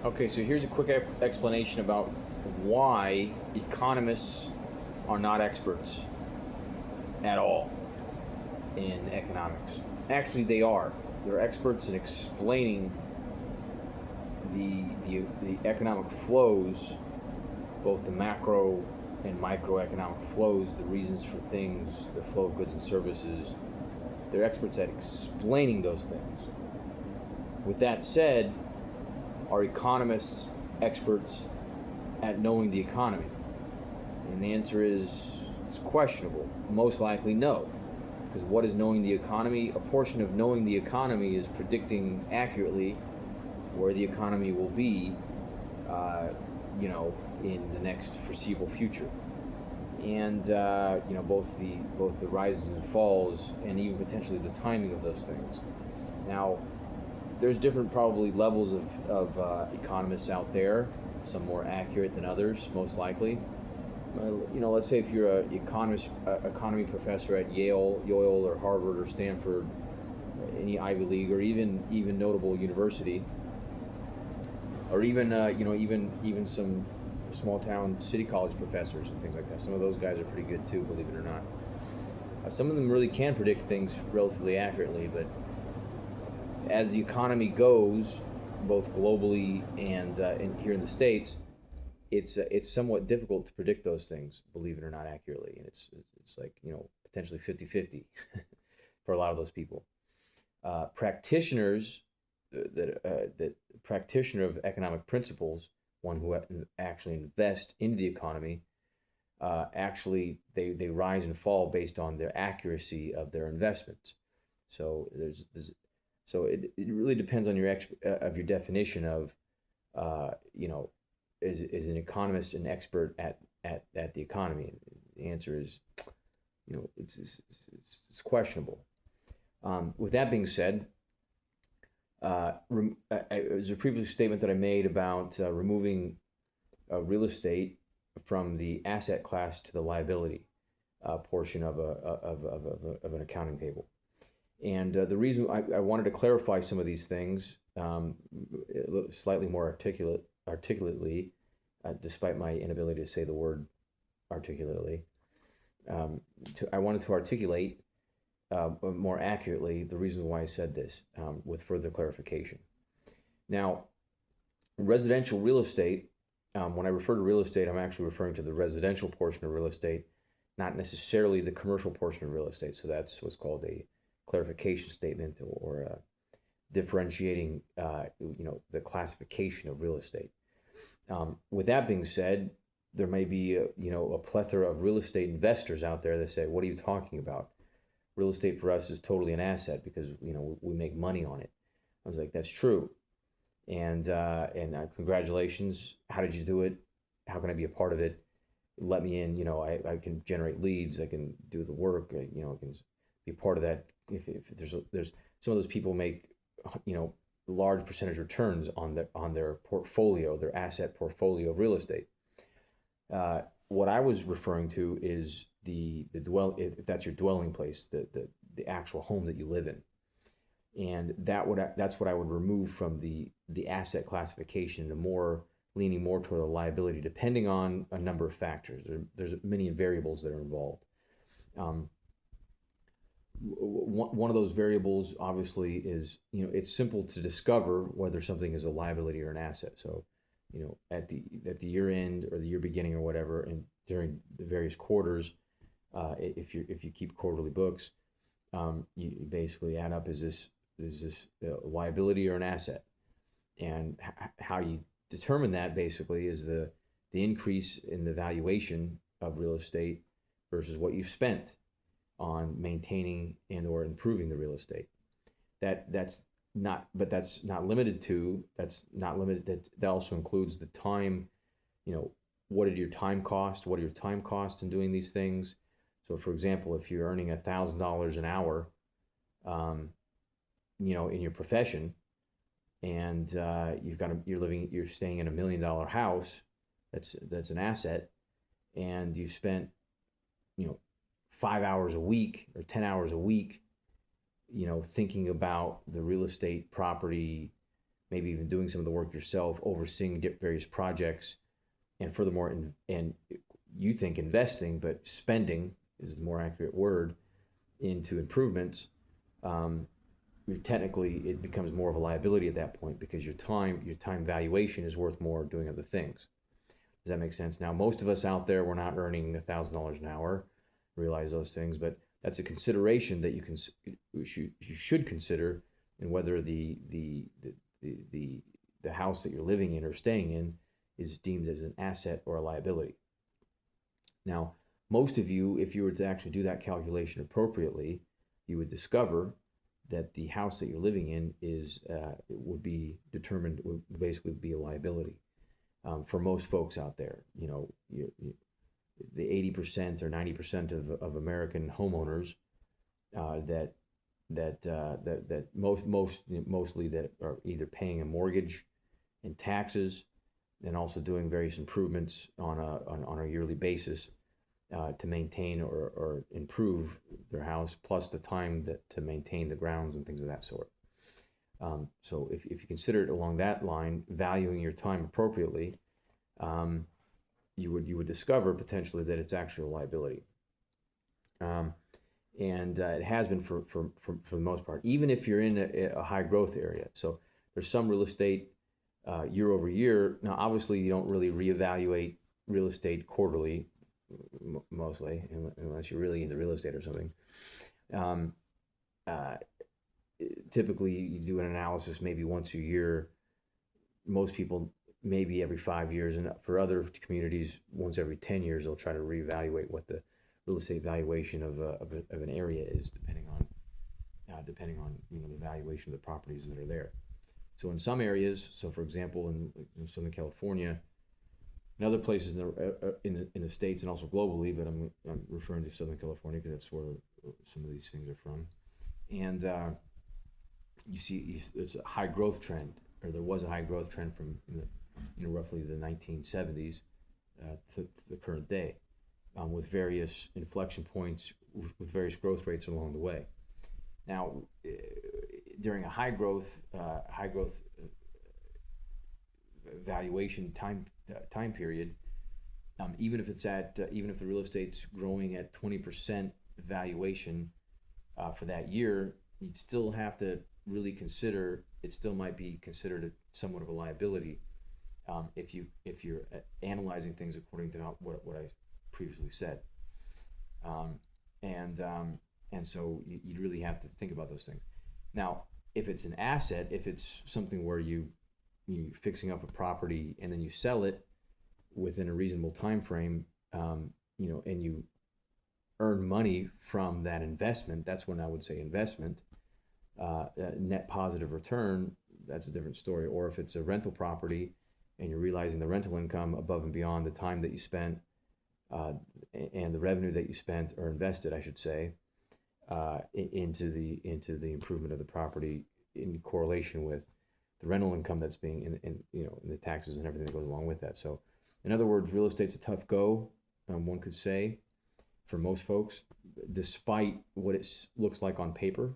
Okay, so here's a quick explanation about why economists are not experts at all in economics. Actually, they are. They're experts in explaining the economic flows, both the macro and microeconomic flows, the reasons for things, the flow of goods and services. They're experts at explaining those things. With that said, are economists experts at knowing the economy? And the answer is it's questionable. Most likely no. Because what is knowing the economy? A portion of knowing the economy is predicting accurately where the economy will be, uh, in the next foreseeable future. And both the rises and falls, and even potentially the timing of those things. Now, there's different probably levels of economists out there. Some more accurate than others, most likely. Let's say if you're an economy professor at Yale, or Harvard, or Stanford, any Ivy League, or even notable university, or even some small town city college professors and things like that. Some of those guys are pretty good too, believe it or not. Some of them really can predict things relatively accurately, but as the economy goes, both globally and here in the states, it's somewhat difficult to predict those things, believe it or not, accurately, and it's like potentially 50-50 for a lot of those people. Practitioners that practitioner of economic principles, one who actually invest into the economy, actually they rise and fall based on their accuracy of their investments. So it really depends on of your definition of uh, you know is an economist an expert at the economy. The answer is it's questionable. With that being said, there's a previous statement that I made about removing real estate from the asset class to the liability portion of an accounting table. And the reason I wanted to clarify some of these things slightly more articulately, despite my inability to say the word articulately, I wanted to articulate more accurately the reason why I said this with further clarification. Now, residential real estate, when I refer to real estate, I'm actually referring to the residential portion of real estate, not necessarily the commercial portion of real estate. So that's what's called a clarification statement, or differentiating, the classification of real estate. With that being said, there may be a plethora of real estate investors out there that say, "What are you talking about? Real estate for us is totally an asset because we make money on it." I was like, "That's true." And congratulations. How did you do it? How can I be a part of it? Let me in. I can generate leads. I can do the work. I can be part of that. If there's some of those people make large percentage returns on their portfolio, their asset portfolio of real estate. What I was referring to is the dwell if that's your dwelling place, the actual home that you live in, and that's what I would remove from the asset classification, leaning more toward a liability, depending on a number of factors. There's many variables that are involved. Um, one of those variables, obviously, is it's simple to discover whether something is a liability or an asset. So, at the year end or the year beginning or whatever, and during the various quarters, if you keep quarterly books, you basically add up, is this a liability or an asset, and how you determine that basically is the increase in the valuation of real estate versus what you've spent on maintaining and or improving the real estate. That's not, but that's not limited. That also includes the time. What did your time cost? What are your time costs in doing these things? So, for example, if you're earning $1,000 an hour, um, in your profession, and you're staying in $1 million house, that's an asset, and you spent, you know, 5 hours a week or 10 hours a week, thinking about the real estate property maybe even doing some of the work yourself, overseeing various projects, and furthermore, and you think investing, but spending is the more accurate word, into improvements, technically it becomes more of a liability at that point, because your time valuation is worth more doing other things. Does that make sense? Now, most of us out there, we're not earning $1,000 an hour. Realize those things, but that's a consideration that you should consider in whether the house that you're living in or staying in is deemed as an asset or a liability. Now, most of you, if you were to actually do that calculation appropriately, you would discover that the house that you're living in would be determined, would basically be a liability for most folks out there. The 80% or 90% of American homeowners that mostly that are either paying a mortgage and taxes, and also doing various improvements on a yearly basis to maintain or improve their house, plus the time to maintain the grounds and things of that sort. So if you consider it along that line, valuing your time appropriately, you would discover potentially that it's actually a liability. And it has been for the most part, even if you're in a high growth area. So there's some real estate year over year. Now, obviously, you don't really reevaluate real estate quarterly, mostly, unless you're really into real estate or something. Typically, you do an analysis maybe once a year. Most people maybe every 5 years, and for other communities, once every 10 years, they'll try to reevaluate what the real estate valuation of an area is, depending on the valuation of the properties that are there. So in some areas, so for example, in Southern California, and other places in the States and also globally, but I'm referring to Southern California because that's where some of these things are from, and you see there's a high growth trend, or there was a high growth trend from roughly the 1970s to the current day, with various inflection points, with various growth rates along the way. Now, during a high growth valuation time period, even if the real estate's growing at 20% valuation for that year, you'd still have to really consider, it still might be considered somewhat of a liability if you're analyzing things according to what I previously said, and so you really have to think about those things. Now, if it's an asset, if it's something where you fixing up a property and then you sell it within a reasonable time frame, and you earn money from that investment, that's when I would say investment, net positive return, that's a different story. Or if it's a rental property and you're realizing the rental income above and beyond the time that you spent and the revenue that you spent or invested, I should say, into the improvement of the property in correlation with the rental income that's being in the taxes and everything that goes along with that. So, in other words, real estate's a tough go, one could say, for most folks, despite what it looks like on paper.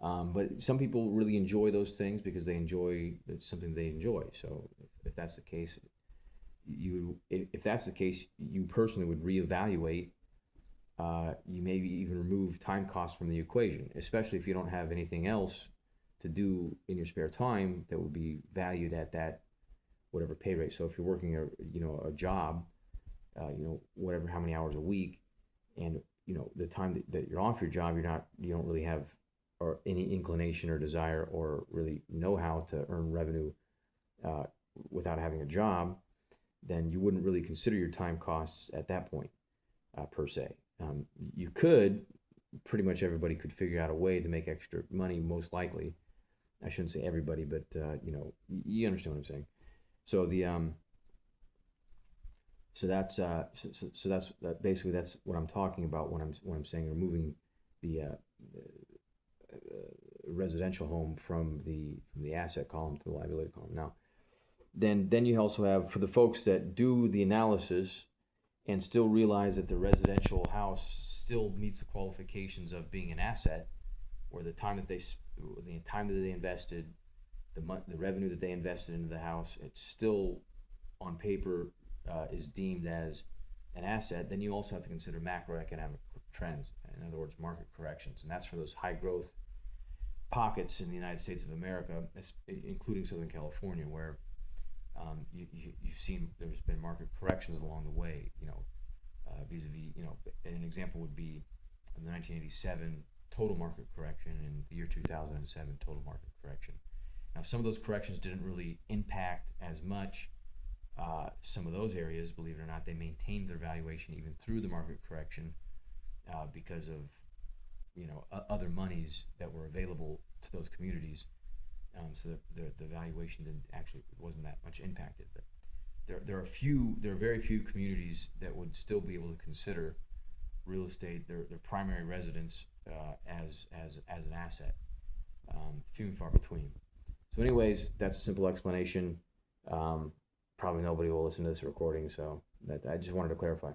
But some people really enjoy those things because it's something they enjoy. So if that's the case, you personally would reevaluate. You maybe even remove time costs from the equation, especially if you don't have anything else to do in your spare time that would be valued at that whatever pay rate. So if you're working a job, whatever, how many hours a week, and the time that you're off your job, you don't really have or any inclination or desire or really know how to earn revenue without having a job, then you wouldn't really consider your time costs at that point per se. You could, pretty much everybody could figure out a way to make extra money, most likely. I shouldn't say everybody, but you understand what I'm saying. So that's basically that's what I'm talking about when I'm saying removing the residential home from the asset column to the liability column. Now, then you also have, for the folks that do the analysis and still realize that the residential house still meets the qualifications of being an asset, or the time that they invested the revenue that they invested into the house, it's still on paper is deemed as an asset. Then you also have to consider macroeconomic trends. In other words, market corrections, and that's for those high growth pockets in the United States of America, including Southern California, where you've seen there's been market corrections along the way. Vis-a-vis, an example would be in the 1987 total market correction and the year 2007 total market correction. Now, some of those corrections didn't really impact as much. Some of those areas, believe it or not, they maintained their valuation even through the market correction because of other monies that were available to those communities. So the valuation wasn't that much impacted. But there are very few communities that would still be able to consider real estate their primary residence as an asset. Few and far between. So anyways, that's a simple explanation. Probably nobody will listen to this recording, so I just wanted to clarify.